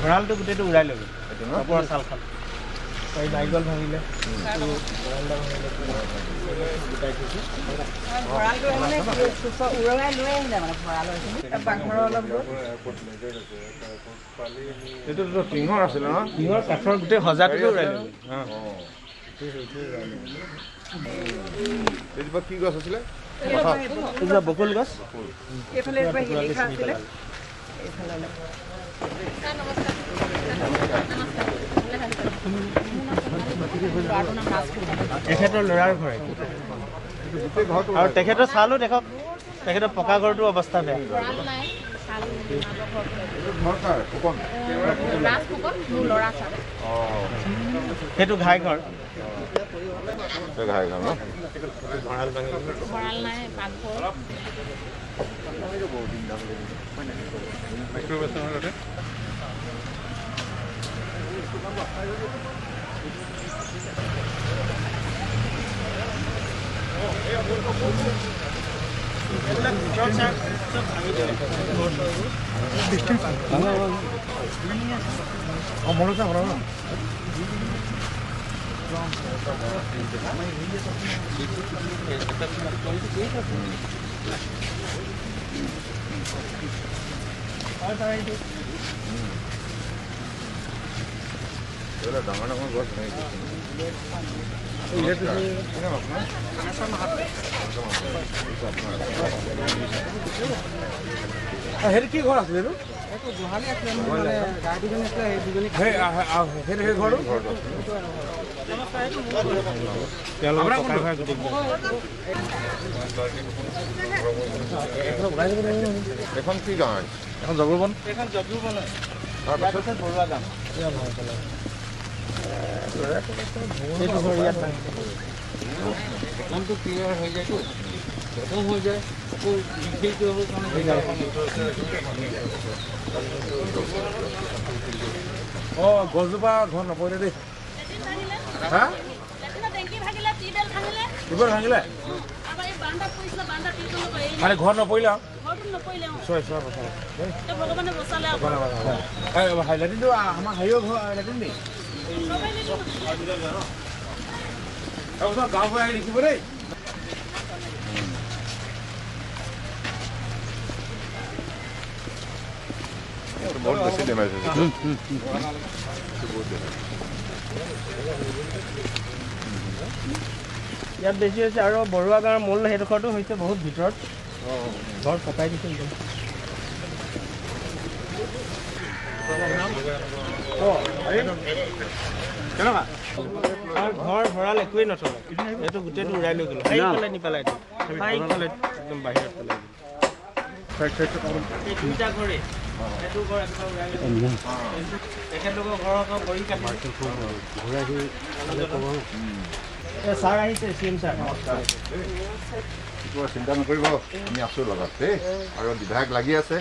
ভঁৰালটো গোটেইটো উৰাই ল'বি ওপৰৰ চাল খাল এই নাৰিকল ভাঙিলে এইটো টিঙৰ আছিলে ন টিঙৰ কাঠৰ গোটেই সজাটোকে উৰাই ল'বি এইজোপা কি গছ আছিলে বকুল গছ তেখেতৰ ল'ৰাৰ ঘৰ আৰু তেখেতৰ চালো দেখক তেখেতৰ পকা ঘৰটোৰ অৱস্থা বেয়া সেইটো ঘাই ঘৰ ডাঙৰ ডাঙৰ গছ সেইটো কি ঘৰ আছিলে এখন কি গাঁও এখন জগৰবন তাৰপিছত বৰুৱা গাঁও এইটো ঘৰ ইয়াত নামটো ক্লিয়াৰ হৈ যায়তো খতম হৈ যায় আকৌ বিশেষটো হ'ব অঁ গছজোপা ঘৰ নপৰিলে দেই হা ইবাৰ ভাঙিলে মানে ঘৰ নপৰিলে লেট্ৰিনটো আমাৰ হেৰিও ঘৰ লেট্ৰিন নেকি গাঁও ঘৰ আহি দেখিব দেই বহুত বেছি ডেমেজ হৈছে ইয়াত বেছি হৈছে আৰু বৰুৱা গাঁৱৰ মূল সেইডোখৰটো হৈছে বহুত ভিতৰত ঘৰ পকাই দিছে ঘৰ ভঁৰাল একোৱেই নথলে এইটো গোটেইটো উৰাই লৈ গ'ল সেইফালে নি পেলাই সেইফালে একদম বাহিৰত পেলাই দুইটা ঘৰে এইটো ঘৰ তেখেতলোকৰ ঘৰৰ ভৰি কাটি ছাৰ আহিছে চিএম ছাৰ চিন্তা নকৰিব আমি আছোঁ লগত দেই আৰু বিধায়ক লাগি আছে